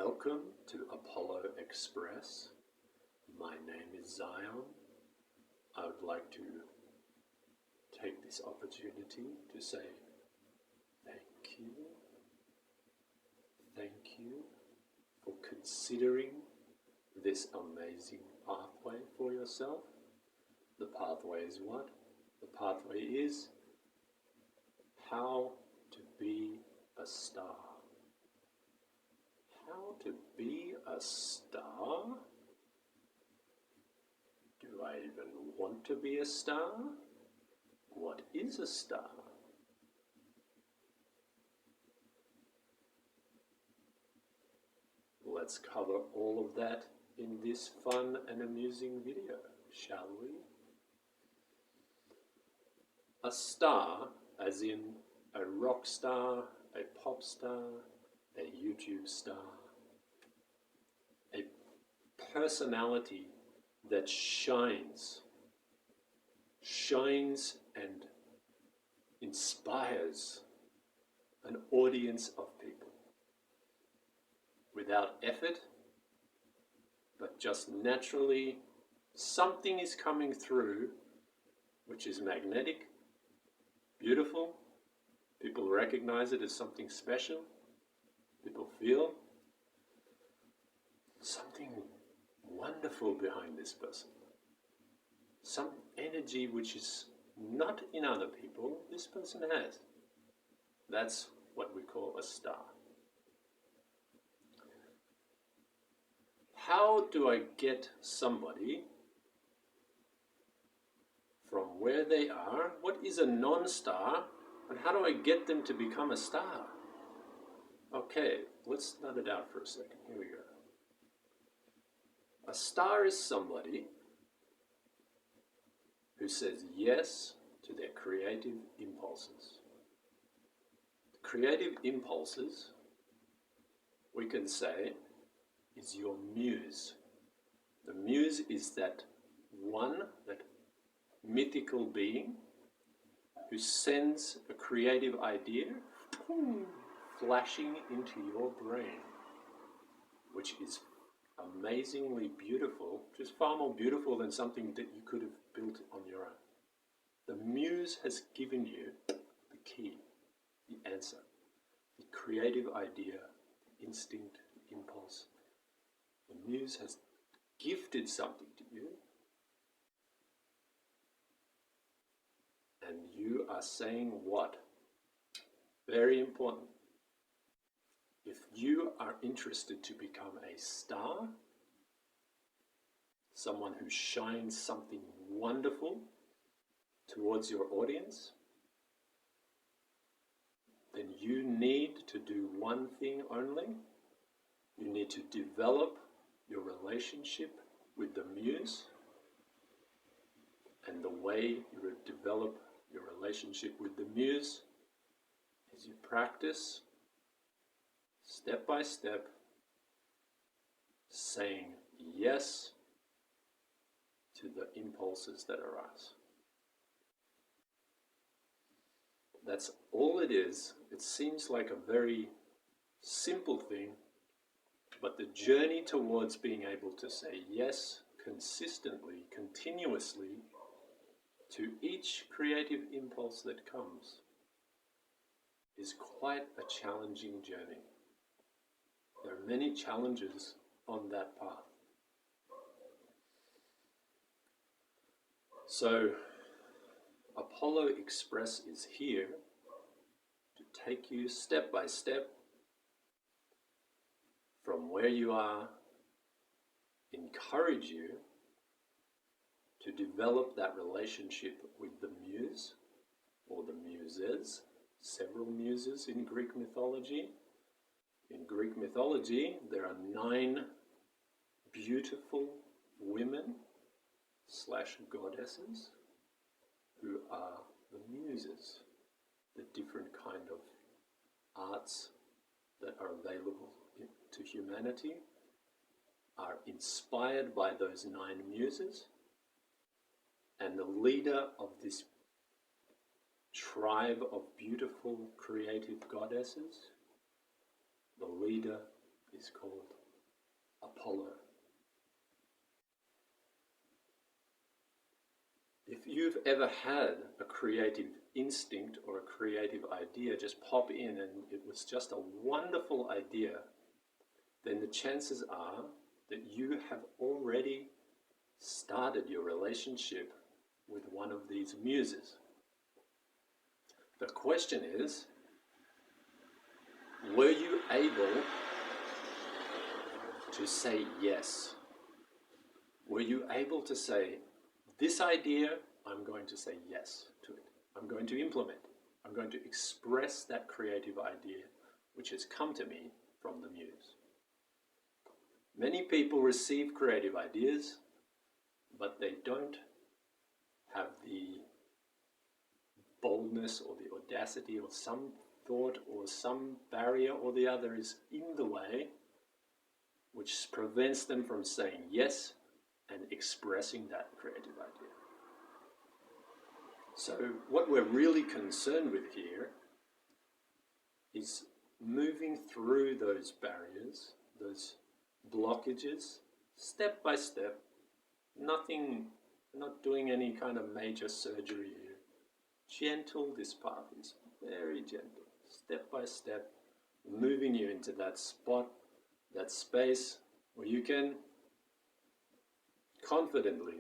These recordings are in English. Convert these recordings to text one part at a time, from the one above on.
Welcome to Apollo Express. My name is Zion. I would like to take this opportunity to say thank you. Thank you for considering this amazing pathway for yourself. The pathway is what? The pathway is how to be a star. How to be a star? Do I even want to be a star? What is a star? Let's cover all of that in this fun and amusing video, shall we? A star, as in a rock star, a pop star, a YouTube star, a personality that shines and inspires an audience of people without effort, but just naturally something is coming through which is magnetic, beautiful. People recognize it as something special. People feel something wonderful behind this person. Some energy which is not in other people, this person has. That's what we call a star. How do I get somebody from where they are? What is a non-star? And how do I get them to become a star? Okay, let's nut it out for a second. Here we go. A star is somebody who says yes to their creative impulses. Creative impulses, we can say, is your muse. The muse is that mythical being who sends a creative idea flashing into your brain, which is amazingly beautiful, just far more beautiful than something that you could have built on your own. The muse has given you the key, the answer, the creative idea, the instinct, the impulse. The muse has gifted something to you, and you are saying what? Very important. If you are interested to become a star, someone who shines something wonderful towards your audience, then you need to do one thing only. You need to develop your relationship with the muse. And the way you would develop your relationship with the muse is you practice step by step, saying yes to the impulses that arise. That's all it is. It seems like a very simple thing, but the journey towards being able to say yes consistently, continuously, to each creative impulse that comes is quite a challenging journey. There are many challenges on that path. So, Apollo Express is here to take you step by step from where you are, encourage you to develop that relationship with the muse or the muses, several muses in Greek mythology. In Greek mythology, there are 9 beautiful women / goddesses who are the muses, the different kind of arts that are available to humanity are inspired by those 9 muses, and the leader of this tribe of beautiful creative goddesses, the leader is called Apollo. If you've ever had a creative instinct or a creative idea just pop in and it was just a wonderful idea, then the chances are that you have already started your relationship with one of these muses. The question is, were you able to say yes? Were you able to say, this idea, I'm going to say yes to it. I'm going to implement it. I'm going to express that creative idea which has come to me from the muse. Many people receive creative ideas, but they don't have the boldness or the audacity, or some thought or some barrier or the other is in the way which prevents them from saying yes and expressing that creative idea. So what we're really concerned with here is moving through those barriers, those blockages, step by step. Nothing, not doing any kind of major surgery here. Gentle, this path is very gentle, step by step, moving you into that spot, that space where you can confidently,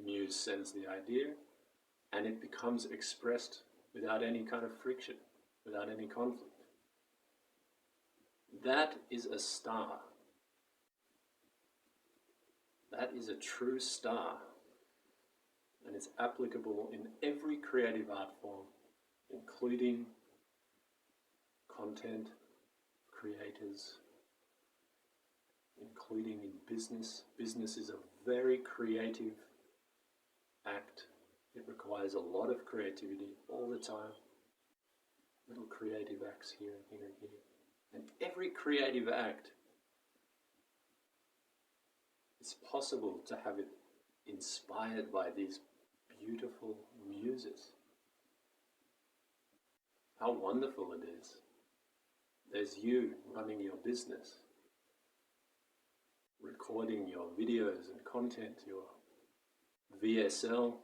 muse sends the idea and it becomes expressed without any kind of friction, without any conflict. That is a star. That is a true star, and it's applicable in every creative art form, including content creators, including in business. Business is a very creative act. It requires a lot of creativity all the time. Little creative acts here and here and here. And every creative act, it's possible to have it inspired by these beautiful muses. How wonderful it is. There's you running your business, recording your videos and content, your VSL.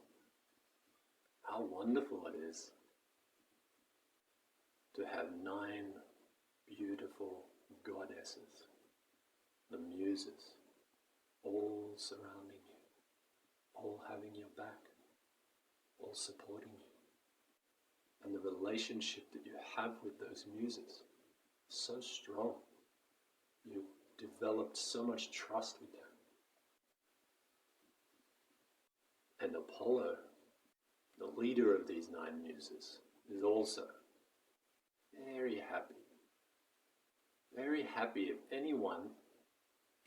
How wonderful it is to have 9 beautiful goddesses, the muses, all surrounding you, all having your back, all supporting you. And the relationship that you have with those muses, so strong. You've developed so much trust with them. And Apollo, the leader of these 9 muses, is also very happy if anyone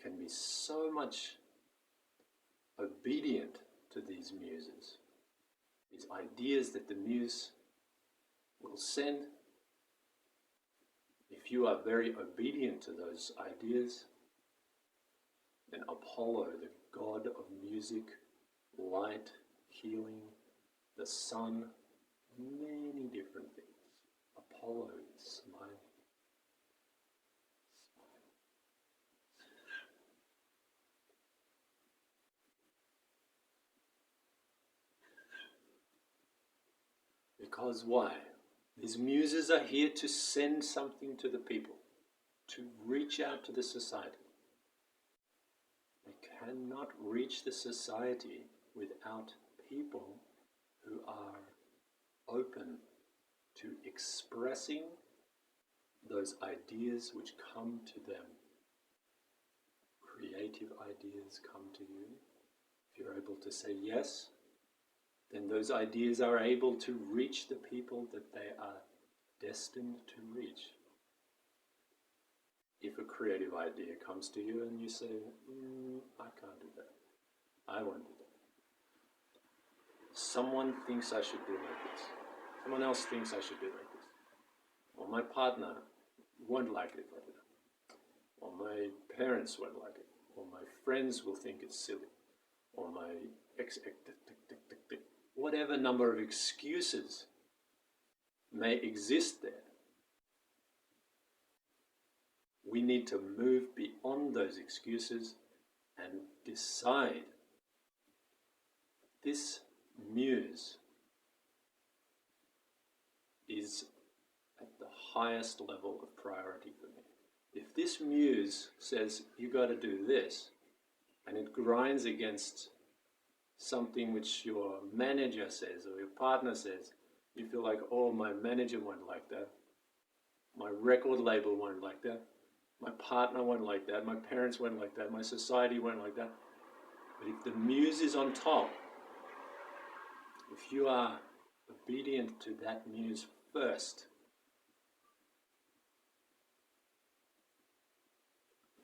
can be so much obedient to these muses, these ideas that the muse will send. If you are very obedient to those ideas, then Apollo, the god of music, light, healing, the sun, many different things. Apollo is smiling. Because why? These muses are here to send something to the people, to reach out to the society. We cannot reach the society without people who are open to expressing those ideas which come to them. Creative ideas come to you. If you're able to say yes, then those ideas are able to reach the people that they are destined to reach. If a creative idea comes to you and you say, I can't do that, I won't do that. Someone thinks I should do like this. Someone else thinks I should do like this. Or my partner won't like it if I do that. Or my parents won't like it. Or my friends will think it's silly. Or my whatever number of excuses may exist there. we need to move beyond those excuses and decide this muse is at the highest level of priority for me. If this muse says, you got to do this, and it grinds against something which your manager says or your partner says, you feel like, oh, my manager won't like that, my record label won't like that, my partner won't like that, my parents won't like that, my society won't like that. But if the muse is on top, if you are obedient to that muse first,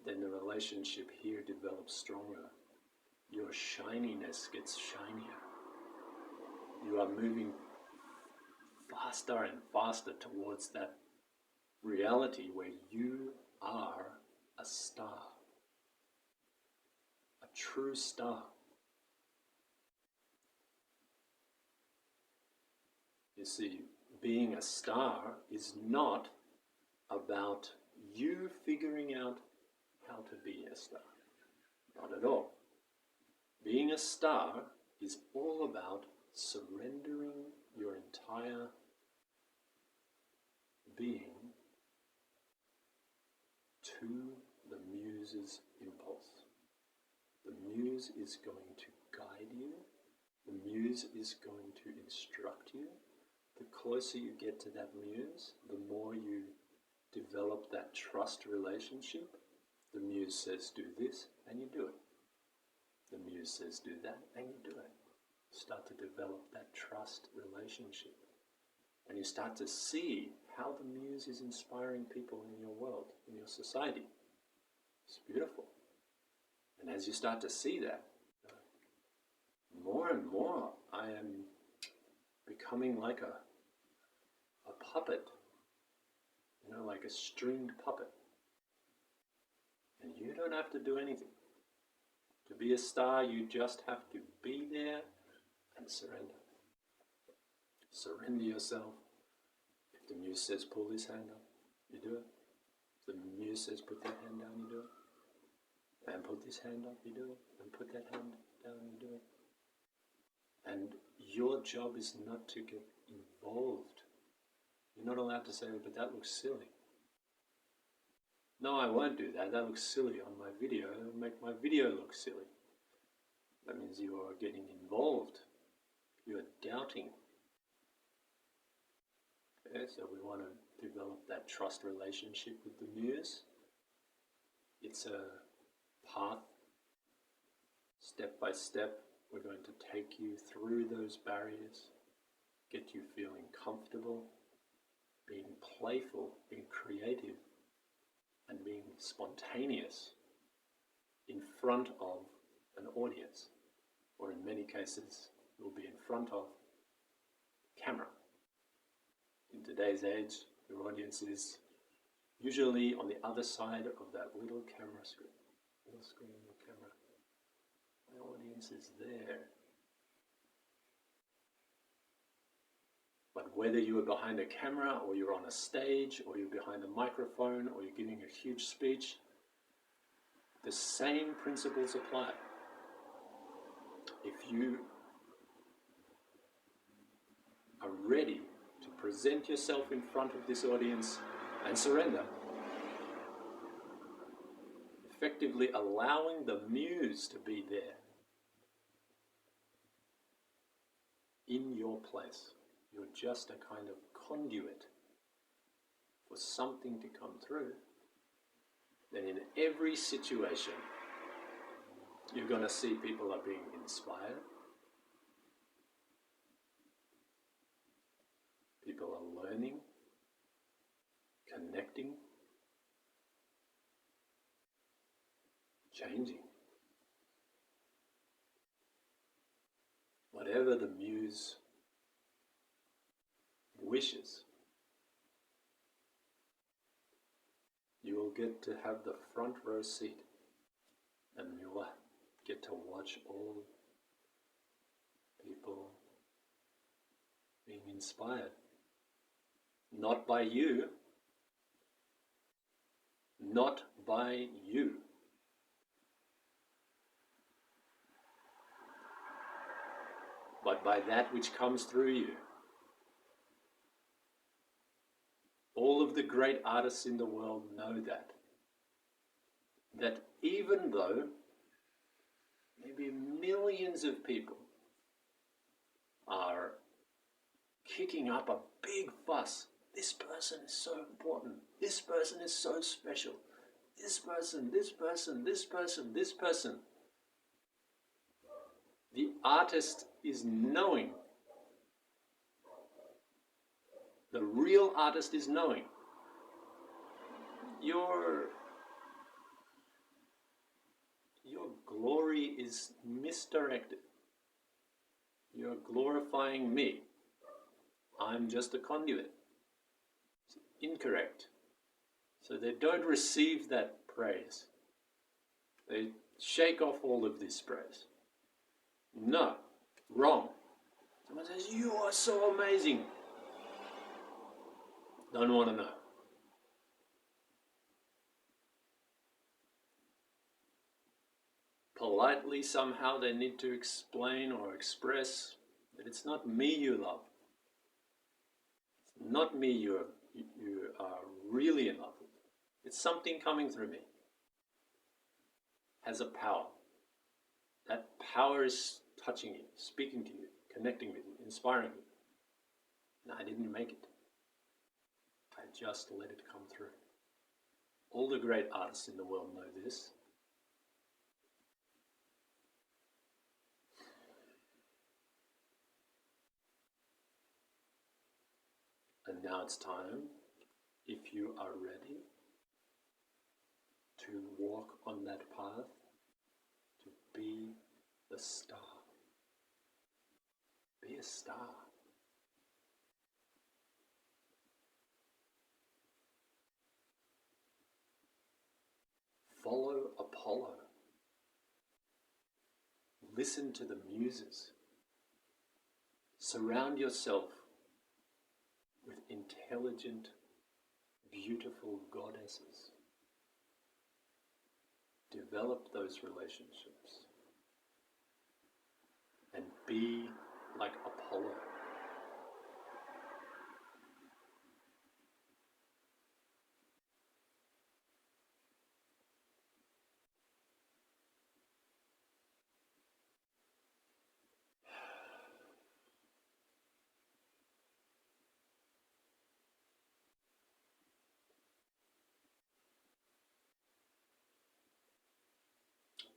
then the relationship here develops stronger. Your shininess gets shinier. You are moving faster and faster towards that reality where you are a star, a true star. You see, being a star is not about you figuring out how to be a star. Not at all. Being a star is all about surrendering your entire being to the muse's impulse. The muse is going to guide you. The muse is going to instruct you. The closer you get to that muse, the more you develop that trust relationship. The muse says do this, and you do it. The muse says do that, and you do it. Start to develop that trust relationship. And you start to see how the muse is inspiring people in your world, in your society. It's beautiful. And as you start to see that, more and more I am becoming like a puppet, like a stringed puppet. And you don't have to do anything. To be a star, you just have to be there and surrender. Surrender yourself. If the muse says pull this hand up, you do it. If the muse says put that hand down, you do it. And put this hand up, you do it. And put that hand down, you do it. And your job is not to get involved. You're not allowed to say, but that looks silly. No, I won't do that. That looks silly on my video. It'll make my video look silly. That means you are getting involved. You are doubting. Okay, so we want to develop that trust relationship with the muse. It's a path. Step by step, we're going to take you through those barriers, get you feeling comfortable, being playful, being creative, and being spontaneous in front of an audience, or in many cases, you'll be in front of camera. In today's age, your audience is usually on the other side of that little camera screen. Little screen, little camera. My audience is there. But whether you are behind a camera, or you're on a stage, or you're behind a microphone, or you're giving a huge speech, the same principles apply. If you are ready to present yourself in front of this audience and surrender, effectively allowing the muse to be there in your place. You're just a kind of conduit for something to come through. Then in every situation, you're going to see people are being inspired. People are learning, connecting, changing. Whatever the muse wishes, you will get to have the front row seat, and you will get to watch all people being inspired. Not by you, not by you. But by that which comes through you. All of the great artists in the world know that. That even though maybe millions of people are kicking up a big fuss, this person is so important, this person is so special, this person, this person, this person, this person. The artist is knowing. The real artist is knowing. Your glory is misdirected. You're glorifying me. I'm just a conduit. It's incorrect. So they don't receive that praise. They shake off all of this praise. No, wrong. Someone says, you are so amazing. Don't want to know. Politely, somehow, they need to explain or express that it's not me you love. It's not me you are really in love with. It's something coming through me. Has a power. That power is touching you, speaking to you, connecting with you, inspiring you. And I didn't make it. I just let it come through. All the great artists in the world know this. And now it's time, if you are ready, to walk on that path, to be the star. Be a star. Follow Apollo. Listen to the muses. Surround yourself with intelligent, beautiful goddesses. Develop those relationships and be like Apollo.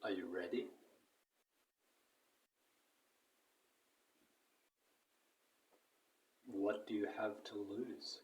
Are you ready? What do you have to lose?